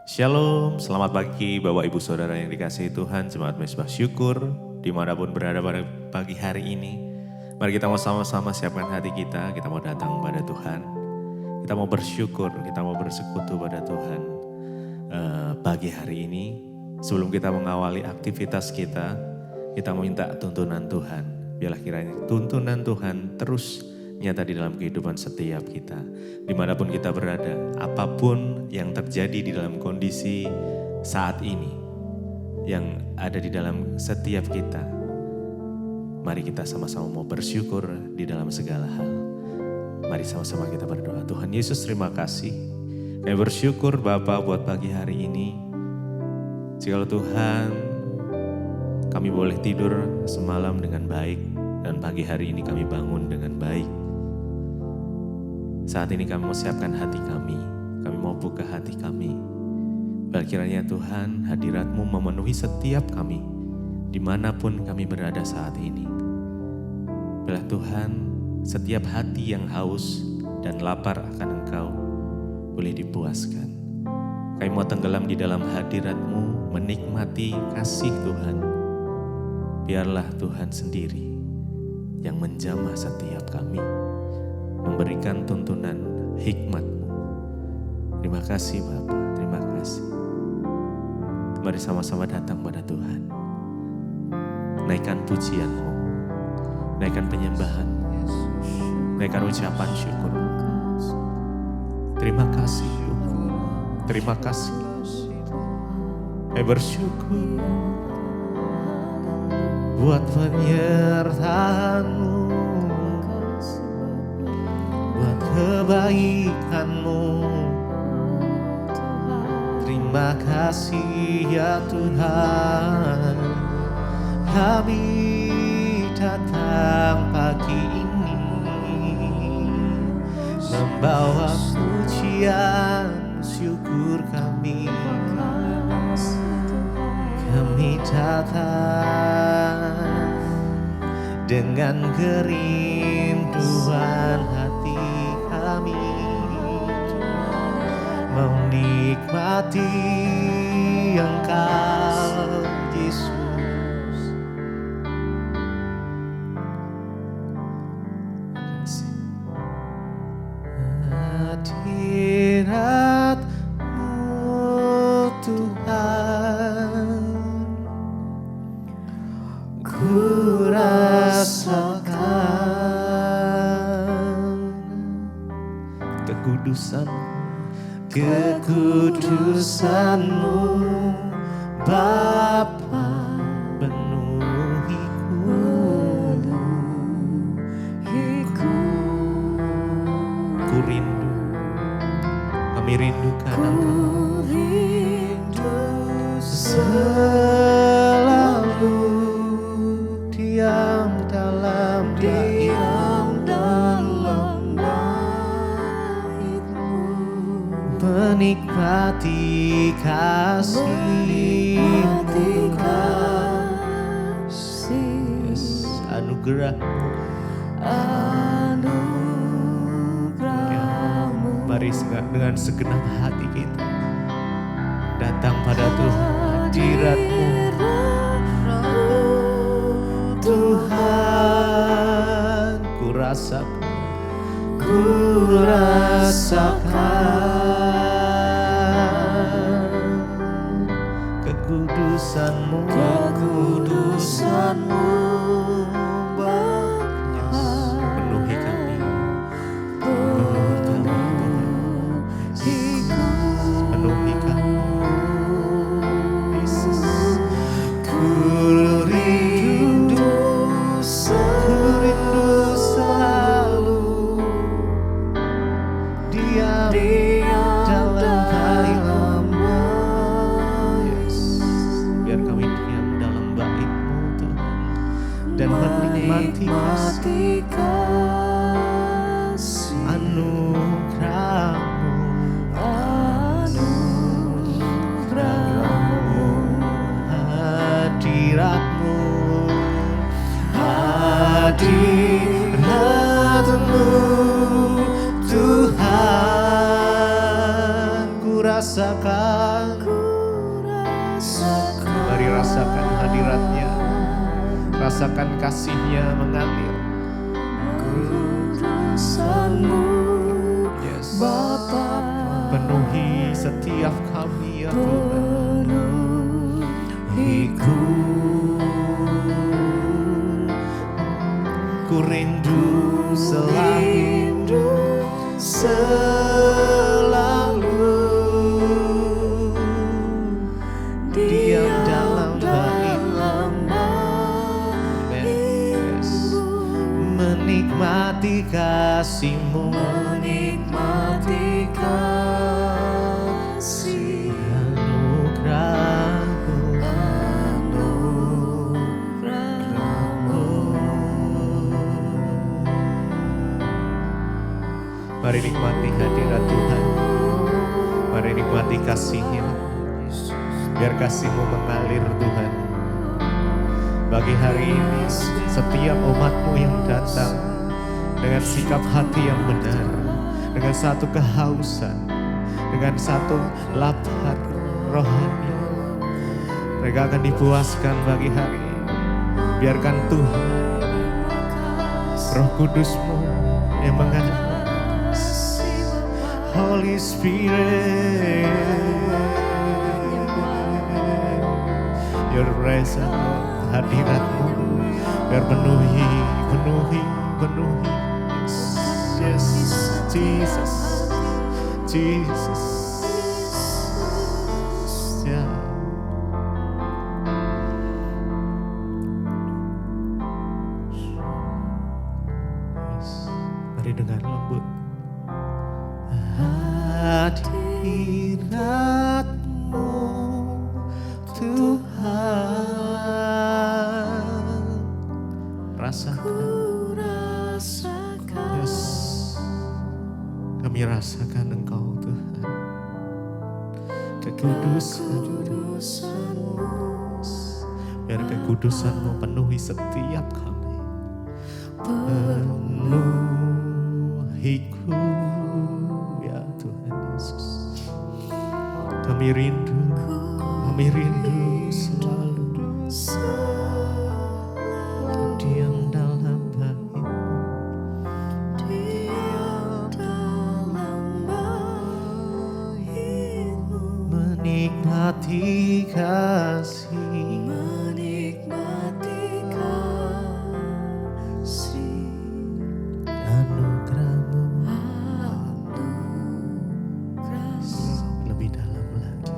Shalom, selamat pagi Bapak Ibu Saudara yang dikasihi Tuhan, Jemaat Mezbah Syukur, dimanapun berada pada pagi hari ini. Mari kita mau sama-sama siapkan hati kita mau datang pada Tuhan. Kita mau bersyukur, kita mau bersekutu pada Tuhan pagi hari ini. Sebelum kita mengawali aktivitas kita mau minta tuntunan Tuhan. Biarlah kiranya tuntunan Tuhan terus nyata di dalam kehidupan setiap kita. Dimanapun kita berada, apapun yang terjadi di dalam kondisi saat ini, yang ada di dalam setiap kita, mari kita sama-sama mau bersyukur di dalam segala hal. Mari sama-sama kita berdoa. Tuhan Yesus, terima kasih. Kami bersyukur Bapa buat pagi hari ini. Jikalau Tuhan, kami boleh tidur semalam dengan baik, dan pagi hari ini kami bangun dengan baik. Saat ini kami mau siapkan hati kami mau buka hati kami. Kiranya Tuhan, hadirat-Mu memenuhi setiap kami, dimanapun kami berada saat ini. Biarlah Tuhan, setiap hati yang haus dan lapar akan Engkau boleh dipuaskan. Kami mau tenggelam di dalam hadirat-Mu, menikmati kasih Tuhan. Biarlah Tuhan sendiri yang menjamah setiap kami, memberikan tuntunan hikmat-Mu. Terima kasih Bapa, terima kasih. Mari sama-sama datang pada Tuhan. Naikkan pujian-Mu, naikkan penyembahan-Mu, naikkan ucapan syukur. Terima kasih Tuhan, terima kasih. Kami bersyukur buat penyertaan-Mu, buat kebaikan-Mu. Terima kasih ya Tuhan, kami datang pagi ini membawa pujian syukur kami. Kami datang dengan kerinduan hati kami, menikmati Engkau Yesus. Hadirat-Mu Tuhan, ku rasakan kekudusan-Mu Bapa, penuhiku. Ku rindu, kami rindukan Engkau. Selalu diam dalam menikmati kasih-Mu. Yes, anugerah-Mu. Mari dengan segenap hati kita datang pada Tuhan. Hadirat-Mu Tuhan, ku rasakan kekudusan-Mu, Bapa, penuhi kami, penuhi kami, Yesus. Ku rindu selalu diam dalam baik-Mu. Yes. Biar kami diam dalam baik-Mu Tuhan, dan menikmati kasih anugerah-Mu, hadirat-Mu, hadirat-Mu Tuhan, ku rasakan Rasakan kasih-Nya mengalir. Kudusanmu, Yes. Bapa, Penuhi setiap kami ya Tuhan. penuhiku. Ku rindu selalu, diam dalam bait-Mu. Yes. Menikmati kasih-Mu, Menikmati kasih anugerah-Mu. Mari nikmati hadirat Tuhan. Mari nikmati kasih-Nya. Biar kasih-Mu mengalir Tuhan. Bagi hari ini setiap umat-Mu yang datang dengan sikap hati yang benar, dengan satu kehausan, dengan satu lapar rohani, mereka akan dipuaskan bagi hari ini. Biarkan Tuhan, Roh Kudus-Mu yang mengalir. Holy Spirit, Your presence, Lord, hadirat-Mu, biar penuhi. Yes, Jesus, Jesus, ya. Yes. Mari dengan lembut. Hadirat-Mu Tuhan, rasakan, yes, kami rasakan Engkau Tuhan, kekudusan-Mu, biar kekudusan-Mu penuhi setiap kami, penuhiku. Kami rindu selalu diam dalam bait-Mu. Menikmati kasih, anugerah-Mu. Lebih dalam lagi.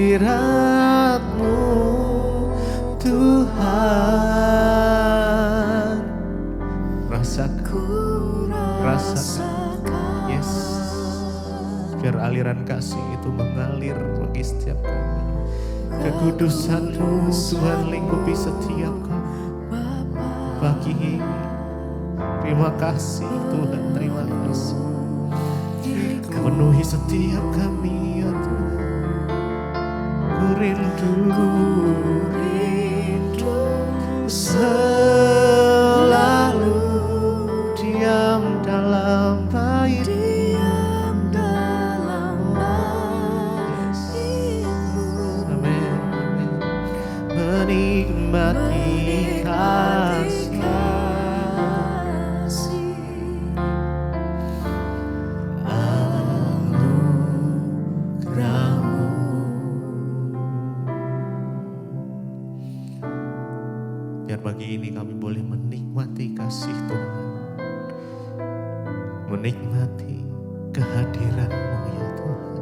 Hadirat-Mu Tuhan, rasakan, yes, biar aliran kasih itu mengalir bagi setiap kami. Kekudusan-Mu Tuhan lingkupi setiap kami. Pagi ini terima kasih Tuhan, terima kasih. Penuhi setiap kami ya Tuhan. Ku rindu selalu diam dalam bait-Mu. Amin. Menikmati kasih, biar pagi ini kami boleh menikmati kasih Tuhan, menikmati kehadiran-Mu ya Tuhan.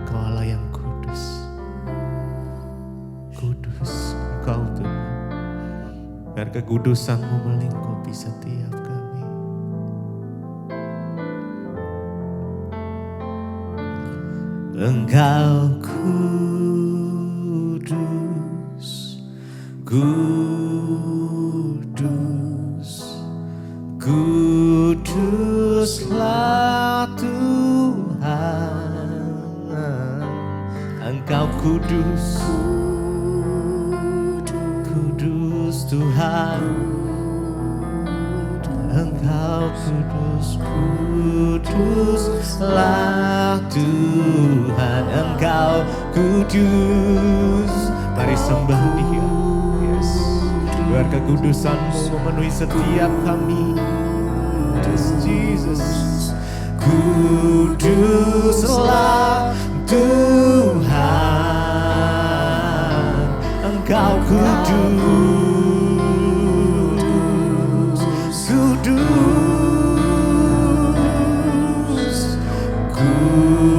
Kau Allah yang kudus, Engkau Tuhan, biar kekudusan-Mu melingkupi setiap kami. Engkau kudus, kuduslah Tuhan. Engkau kudus, kudus Tuhan. Engkau Engkau kudus, kuduslah Tuhan. Engkau kudus. Mari sembah Dia. Yes. Biar kekudusan-Mu memenuhi setiap kami. Yes, Jesus. Kuduslah Tuhan, Engkau kudus, kudus,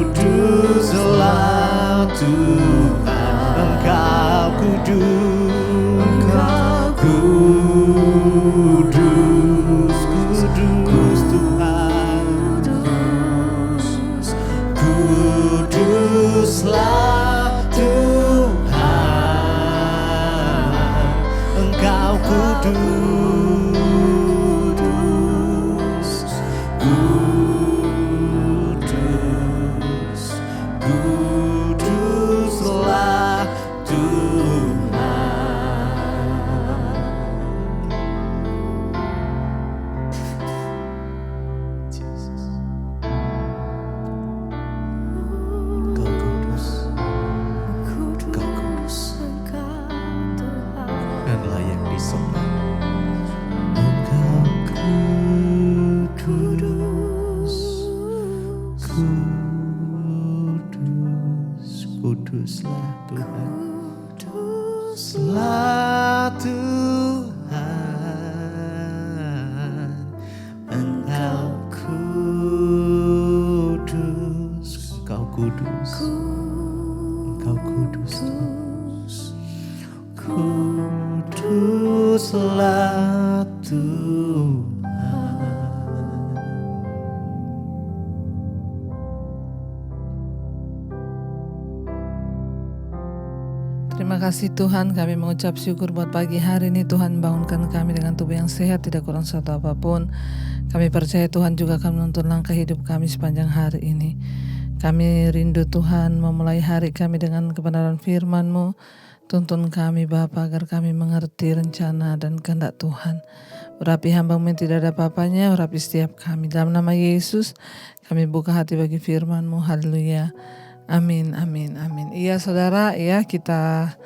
kuduslah Tuhan, Engkau kudus, kudus, kudus Tuhan, kuduslah Tuhan, Engkau kudus, kudus, kuduslah Tuhan. Jesus. Engkau kudus Kudus Engkau Tuhan. dan layak disembah. Engkau kudus, kudus, kuduslah Tuhan. Kuduslah Tuhan, Engkau kudus, Engkau kudus, Engkau kudus, kuduslah Tuhan. Terima kasih Tuhan, kami mengucap syukur buat pagi hari ini. Tuhan bangunkan kami dengan tubuh yang sehat, tidak kurang satu apapun. Kami percaya Tuhan juga akan menuntun langkah hidup kami sepanjang hari ini. Kami rindu Tuhan memulai hari kami dengan kebenaran firman-Mu. Tuntun kami Bapa agar kami mengerti rencana dan kehendak Tuhan. Urapi hamba-Mu yang tidak ada apa-apanya, urapi setiap kami. Dalam nama Yesus kami buka hati bagi firman-Mu. Haleluya. Amin, amin, amin. Iya saudara, ya kita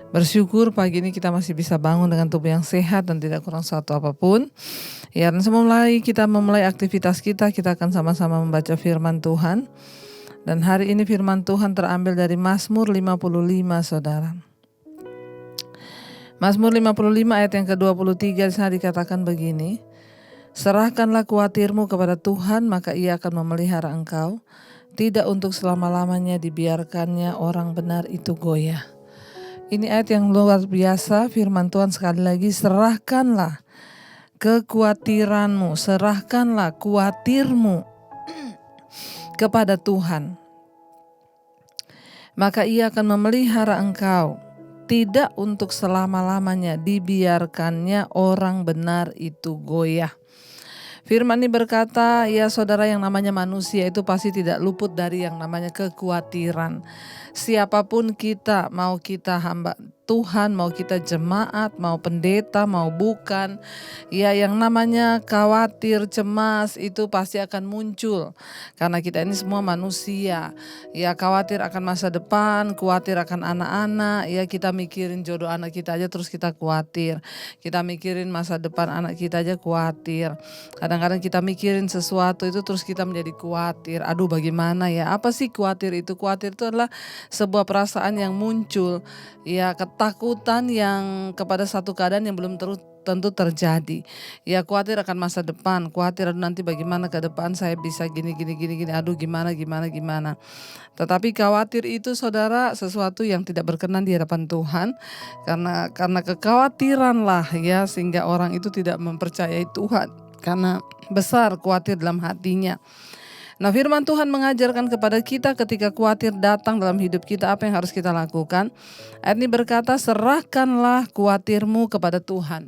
bersyukur pagi ini kita masih bisa bangun dengan tubuh yang sehat dan tidak kurang satu apapun. Ya, dan sebelum kita memulai aktivitas kita akan sama-sama membaca firman Tuhan. Dan hari ini firman Tuhan terambil dari Mazmur 55 saudara. Mazmur 55 ayat yang ke-23 di sana dikatakan begini. Serahkanlah kuatirmu kepada Tuhan, maka Ia akan memelihara engkau. Tidak untuk selama-lamanya dibiarkannya orang benar itu goyah. Ini ayat yang luar biasa, firman Tuhan sekali lagi, serahkanlah kekhawatiranmu, serahkanlah kuatirmu kepada Tuhan. Maka Ia akan memelihara engkau. Tidak untuk selama-lamanya dibiarkannya orang benar itu goyah. Firman ini berkata, ya saudara, yang namanya manusia itu pasti tidak luput dari yang namanya kekhawatiran. Siapapun kita, mau kita hamba Tuhan, mau kita jemaat, mau pendeta, mau bukan, ya yang namanya khawatir, cemas itu pasti akan muncul. Karena kita ini semua manusia, ya khawatir akan masa depan, khawatir akan anak-anak, ya kita mikirin jodoh anak kita aja terus kita khawatir. Kita mikirin masa depan anak kita aja khawatir. Kadang-kadang kita mikirin sesuatu itu terus kita menjadi khawatir. Aduh bagaimana ya, apa sih khawatir itu? Khawatir itu adalah sebuah perasaan yang muncul, ya ketakutan yang kepada satu keadaan yang belum tentu terjadi. Ya khawatir akan masa depan, khawatir nanti bagaimana ke depan saya bisa gini, aduh gimana. Tetapi khawatir itu saudara sesuatu yang tidak berkenan di hadapan Tuhan. Karena kekhawatiranlah ya sehingga orang itu tidak mempercayai Tuhan. Karena besar khawatir dalam hatinya. Nah firman Tuhan mengajarkan kepada kita ketika khawatir datang dalam hidup kita apa yang harus kita lakukan. Ayat ini berkata serahkanlah khawatirmu kepada Tuhan.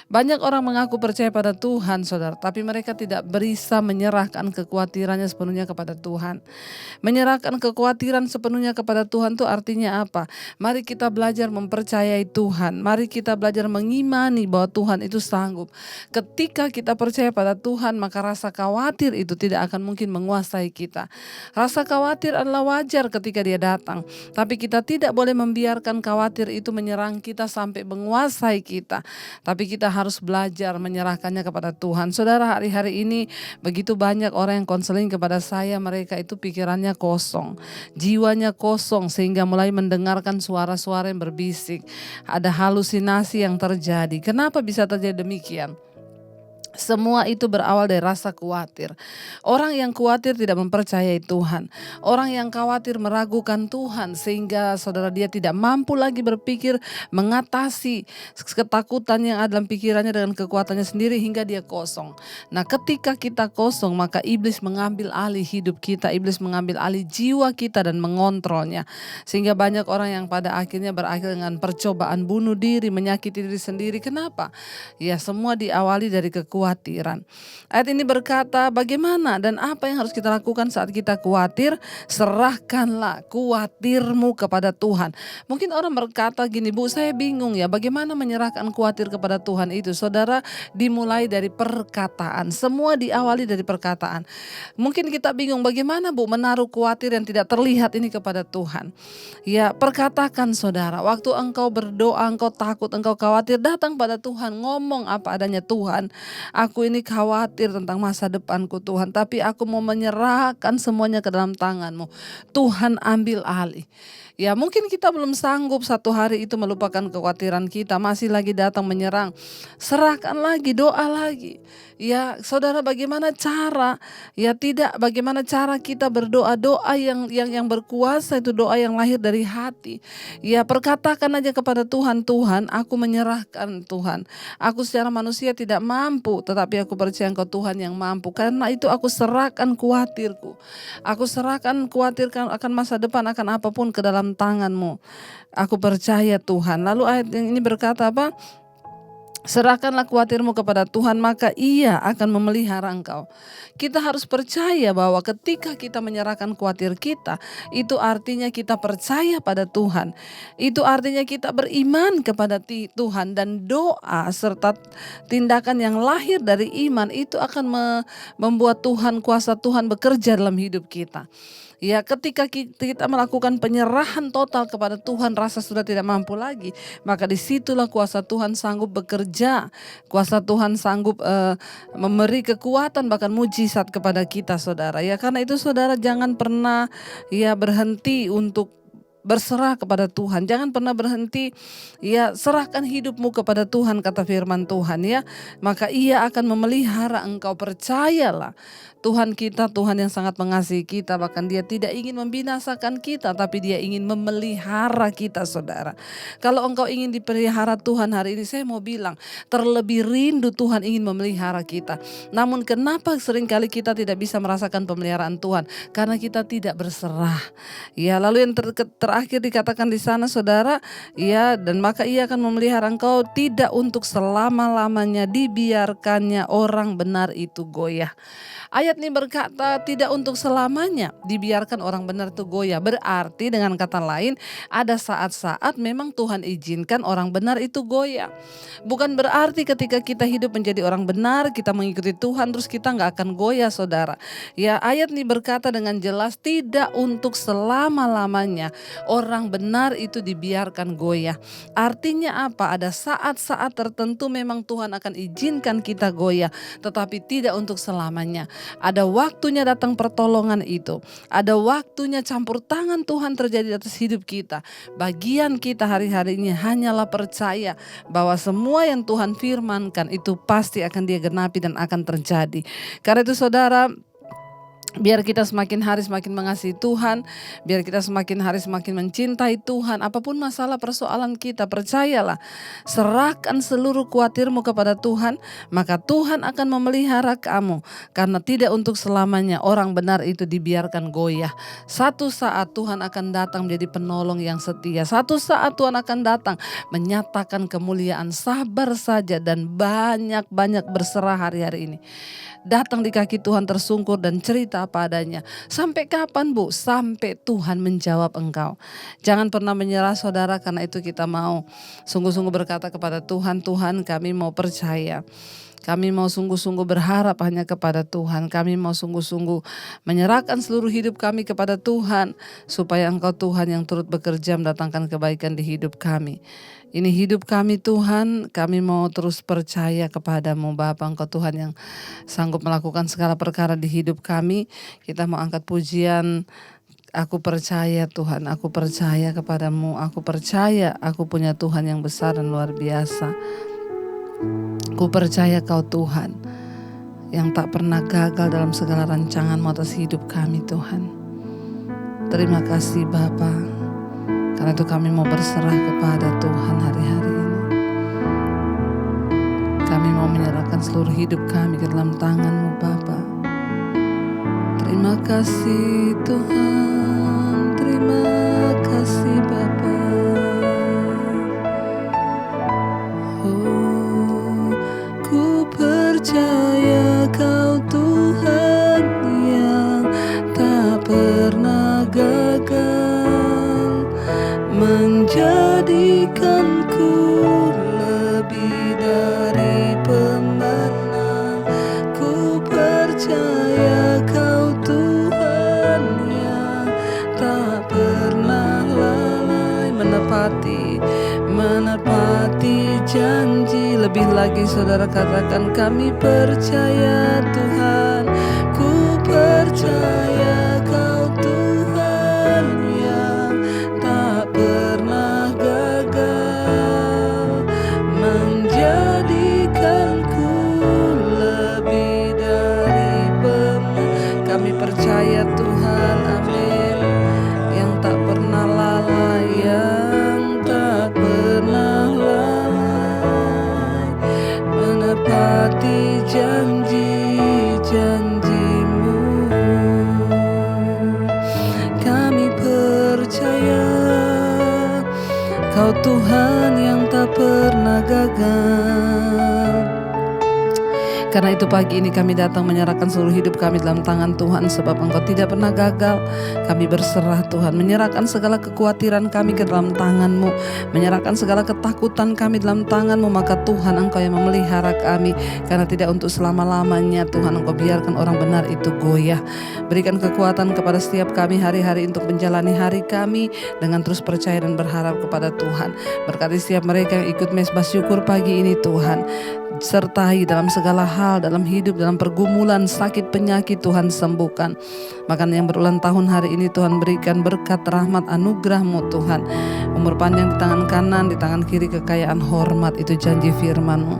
Banyak orang mengaku percaya pada Tuhan, saudara, tapi mereka tidak bisa menyerahkan kekhawatirannya sepenuhnya kepada Tuhan. Menyerahkan kekhawatiran sepenuhnya kepada Tuhan itu artinya apa? Mari kita belajar mempercayai Tuhan. Mari kita belajar mengimani bahwa Tuhan itu sanggup. Ketika kita percaya pada Tuhan, maka rasa khawatir itu tidak akan mungkin menguasai kita. Rasa khawatir adalah wajar ketika dia datang, tapi kita tidak boleh membiarkan khawatir itu menyerang kita sampai menguasai kita. Tapi kita harus belajar menyerahkannya kepada Tuhan. Saudara, hari-hari ini begitu banyak orang yang konseling kepada saya, mereka itu pikirannya kosong, jiwanya kosong, sehingga mulai mendengarkan suara-suara yang berbisik. Ada halusinasi yang terjadi. Kenapa bisa terjadi demikian? Semua itu berawal dari rasa khawatir. Orang yang khawatir tidak mempercayai Tuhan. Orang yang khawatir meragukan Tuhan, sehingga saudara dia tidak mampu lagi berpikir mengatasi ketakutan yang ada dalam pikirannya dengan kekuatannya sendiri hingga dia kosong. Nah, ketika kita kosong, maka iblis mengambil alih hidup kita, iblis mengambil alih jiwa kita dan mengontrolnya. Sehingga banyak orang yang pada akhirnya berakhir dengan percobaan bunuh diri, menyakiti diri sendiri. Kenapa? Ya, semua diawali dari kekhawatiran. Ayat ini berkata, bagaimana dan apa yang harus kita lakukan saat kita khawatir? Serahkanlah khawatirmu kepada Tuhan. Mungkin orang berkata gini, Bu, saya bingung ya, bagaimana menyerahkan khawatir kepada Tuhan itu? Saudara, dimulai dari perkataan. Semua diawali dari perkataan. Mungkin kita bingung, bagaimana Bu menaruh khawatir yang tidak terlihat ini kepada Tuhan? Ya, perkatakan saudara, waktu engkau berdoa, engkau takut, engkau khawatir, datang pada Tuhan, ngomong apa adanya. Tuhan, aku ini khawatir tentang masa depanku Tuhan, tapi aku mau menyerahkan semuanya ke dalam tangan-Mu. Tuhan, ambil alih. Ya, mungkin kita belum sanggup satu hari itu melupakan kekhawatiran kita, masih lagi datang menyerang. Serahkan lagi, doa lagi. Ya, saudara, bagaimana cara? Ya, tidak, bagaimana cara kita berdoa, doa yang berkuasa itu doa yang lahir dari hati. Ya, perkatakan aja kepada Tuhan, Tuhan, aku menyerahkan Tuhan. Aku secara manusia tidak mampu, tetapi aku percaya Engkau Tuhan yang mampu. Karena itu aku serahkan khawatirku. Aku serahkan khawatirkan akan masa depan, akan apapun ke dalam tangan-Mu. Aku percaya Tuhan. Lalu ayat yang ini berkata apa? Serahkanlah khawatirmu kepada Tuhan, maka Ia akan memelihara engkau. Kita harus percaya bahwa ketika kita menyerahkan khawatir kita, itu artinya kita percaya pada Tuhan. Itu artinya kita beriman kepada Tuhan, dan doa serta tindakan yang lahir dari iman itu akan membuat Tuhan, kuasa Tuhan bekerja dalam hidup kita. Ya, ketika kita melakukan penyerahan total kepada Tuhan, rasa sudah tidak mampu lagi, maka disitulah kuasa Tuhan sanggup bekerja. Kuasa Tuhan sanggup memberi kekuatan, bahkan mujizat kepada kita, saudara. Ya, karena itu saudara jangan pernah ya berhenti untuk berserah kepada Tuhan. Jangan pernah berhenti, ya, serahkan hidupmu kepada Tuhan, kata firman Tuhan, ya. Maka Ia akan memelihara engkau, percayalah. Tuhan kita, Tuhan yang sangat mengasihi kita, bahkan Dia tidak ingin membinasakan kita, tapi Dia ingin memelihara kita, saudara. Kalau engkau ingin dipelihara Tuhan hari ini, saya mau bilang, terlebih rindu Tuhan ingin memelihara kita. Namun kenapa seringkali kita tidak bisa merasakan pemeliharaan Tuhan? Karena kita tidak berserah. Ya, lalu yang terakhir dikatakan di sana, saudara, ya, dan maka Ia akan memelihara engkau, tidak untuk selama-lamanya dibiarkannya orang benar itu goyah. Ayat ini berkata tidak untuk selamanya dibiarkan orang benar itu goyah. Berarti dengan kata lain, ada saat-saat memang Tuhan izinkan orang benar itu goyah. Bukan berarti ketika kita hidup menjadi orang benar, kita mengikuti Tuhan terus kita gak akan goyah, saudara. Ya, ayat ini berkata dengan jelas tidak untuk selama-lamanya orang benar itu dibiarkan goyah. Artinya apa? Ada saat-saat tertentu memang Tuhan akan izinkan kita goyah, tetapi tidak untuk selamanya. Ada waktunya datang pertolongan itu. Ada waktunya campur tangan Tuhan terjadi di atas hidup kita. Bagian kita hari-hari ini hanyalah percaya bahwa semua yang Tuhan firmankan itu pasti akan Dia genapi dan akan terjadi. Karena itu saudara, Biar kita semakin hari semakin mengasihi Tuhan, biar kita semakin hari semakin mencintai Tuhan. Apapun masalah persoalan kita, percayalah, serahkan seluruh khawatirmu kepada Tuhan, maka Tuhan akan memelihara kamu. Karena tidak untuk selamanya orang benar itu dibiarkan goyah. Satu saat Tuhan akan datang menjadi penolong yang setia. Satu saat Tuhan akan datang menyatakan kemuliaan. Sabar saja dan banyak-banyak berserah hari-hari ini. Datang di kaki Tuhan tersungkur dan cerita apa adanya. Sampai kapan, Bu? Sampai Tuhan menjawab engkau. Jangan pernah menyerah, saudara, karena itu kita mau sungguh-sungguh berkata kepada Tuhan, Tuhan, kami mau percaya. Kami mau sungguh-sungguh berharap hanya kepada Tuhan. Kami mau sungguh-sungguh menyerahkan seluruh hidup kami kepada Tuhan. Supaya Engkau Tuhan yang turut bekerja mendatangkan kebaikan di hidup kami. Ini hidup kami Tuhan, kami mau terus percaya kepadamu Bapa. Engkau Tuhan yang sanggup melakukan segala perkara di hidup kami. Kita mau angkat pujian, aku percaya Tuhan, aku percaya kepadamu. Aku percaya aku punya Tuhan yang besar dan luar biasa. Ku percaya kau Tuhan yang tak pernah gagal dalam segala rancangan-Mu atas hidup kami Tuhan. Terima kasih Bapa. Karena itu kami mau berserah kepada Tuhan hari-hari ini. Kami mau menyerahkan seluruh hidup kami ke dalam tangan-Mu Bapa. Terima kasih Tuhan, terima kasih Bapa. Oh, ku percaya kau Tuhan yang tak pernah gagal. Menjadikanku lebih dari pemenang. Ku percaya kau Tuhan yang tak pernah lalai menepati janji. Lebih lagi saudara katakan, kami percaya Tuhan. Ku percaya kau Tuhan yang tak pernah gagal. Menjadikanku lebih dari pemenang. Kami percaya Tuhan, amin. Yang tak pernah lalai, yang tak pernah lalai, menepati janji-janji-Mu. Kami percaya kau Tuhan yang tak pernah gagal. Karena itu pagi ini kami datang menyerahkan seluruh hidup kami dalam tangan Tuhan. Sebab Engkau tidak pernah gagal. Kami berserah Tuhan, menyerahkan segala kekhawatiran kami ke dalam tangan-Mu, menyerahkan segala ketakutan kami dalam tangan-Mu. Maka Tuhan, Engkau yang memelihara kami. Karena tidak untuk selama-lamanya Tuhan Engkau biarkan orang benar itu goyah. Berikan kekuatan kepada setiap kami hari-hari untuk menjalani hari kami dengan terus percaya dan berharap kepada Tuhan. Berkati setiap mereka yang ikut mesbah syukur pagi ini Tuhan. Sertai dalam segala hal, dalam hidup, dalam pergumulan, sakit, penyakit Tuhan sembuhkan. Bahkan yang berulang tahun hari ini Tuhan berikan berkat, rahmat, anugerah-Mu Tuhan. Umur panjang di tangan kanan, di tangan kiri kekayaan, hormat, itu janji firman-Mu.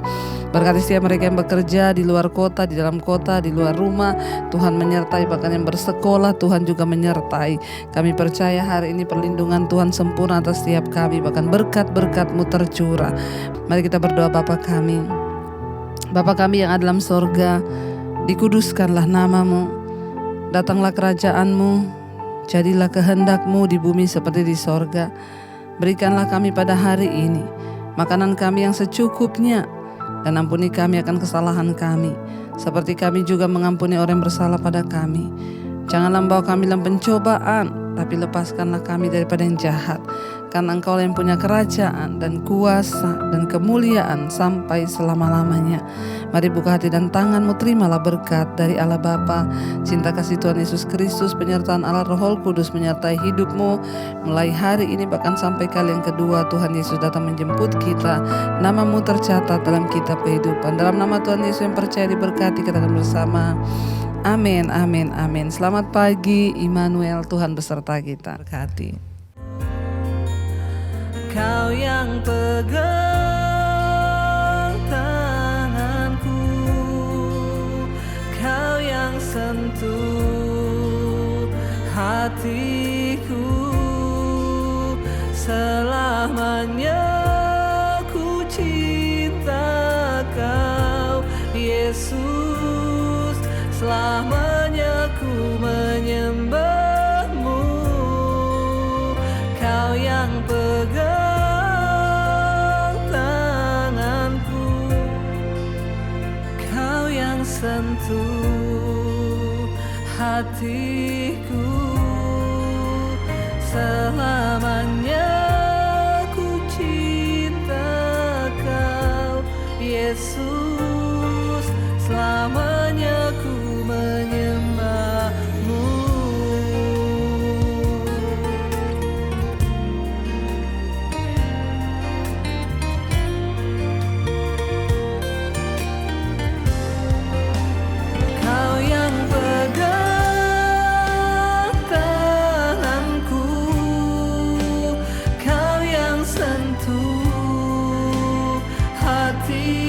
Berkati setiap mereka yang bekerja di luar kota, di dalam kota, di luar rumah, Tuhan menyertai. Bahkan yang bersekolah Tuhan juga menyertai. Kami percaya hari ini perlindungan Tuhan sempurna atas setiap kami. Bahkan berkat-berkat-Mu tercurah. Mari kita berdoa. Bapa kami, Bapa kami yang ada dalam sorga, dikuduskanlah nama-Mu, datanglah kerajaan-Mu, jadilah kehendak-Mu di bumi seperti di sorga. Berikanlah kami pada hari ini makanan kami yang secukupnya, dan ampuni kami akan kesalahan kami, seperti kami juga mengampuni orang yang bersalah pada kami. Janganlah membawa kami dalam pencobaan, tapi lepaskanlah kami daripada yang jahat. Karena Engkau yang punya kerajaan dan kuasa dan kemuliaan sampai selama-lamanya. Mari buka hati dan tangan-Mu, terimalah berkat dari Allah Bapa, cinta kasih Tuhan Yesus Kristus, penyertaan Allah Roh Kudus menyertai hidup-Mu mulai hari ini bahkan sampai kali yang kedua Tuhan Yesus datang menjemput kita. Nama-Mu tercatat dalam kitab kehidupan. Dalam nama Tuhan Yesus yang percaya diberkati, katakan bersama, amin, amin, amin. Selamat pagi Immanuel, Tuhan beserta kita. Berkati. Kau yang pegang tanganku, Kau yang sentuh hatiku. Selamanya ku cinta Kau, Yesus. Selamanya ku menyembah-Mu. Kau yang pegang tanganku, Kau yang sentuh hati